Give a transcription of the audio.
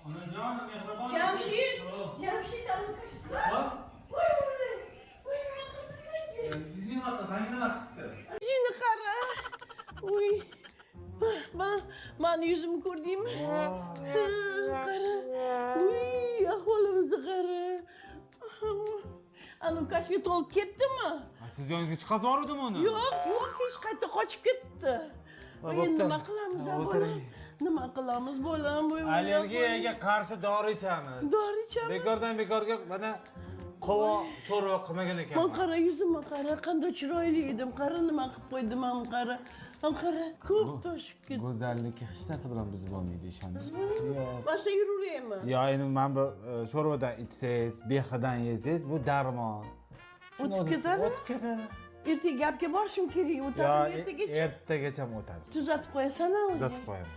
Onajon, mehribon. Jamshid, Jamshid alkash. Ha? Voy, nima qildi? Yuzing oqqa, menga nima qilibdi? Yuzini qara. Uy. Ben yüzümü ko'rdingmi? Qara. Uy, ahvolimizni qara. Anu kashfiyat olib ketdimi? Siz yoningizga chiqazib yuboruvdimi uni? Yo'q, hech qayerga qochib ketdi. Endi nima qilamiz, bolam? Nima qilamiz, bolam? Allergiyaga qarshi dori ichamiz. Dori ichamiz. Bekordan-bekorga mana qovoq sho'rva qilmagan ekan. Men qara yuzimga qara, qanday chiroyli edim. Qara nima qilib qo'ydim, men qara. Men qara, ko'p toshib ketdi. Go'zallikka hech narsa bilan buzib bo'lmaydi, ishoning. Yo'q. Boshqa yuraveraymi? Yo, endi men bu sho'rvadan ichsangiz, behidan yesangiz, bu darmon. O'tib ketadi? O'tib ketadi. Ertaga gapga borishim kerak. O'tadi ertagacha. Ertagacha o'tadi. Tuzatib qo'yasan-a? Tuzatib qo'yaman.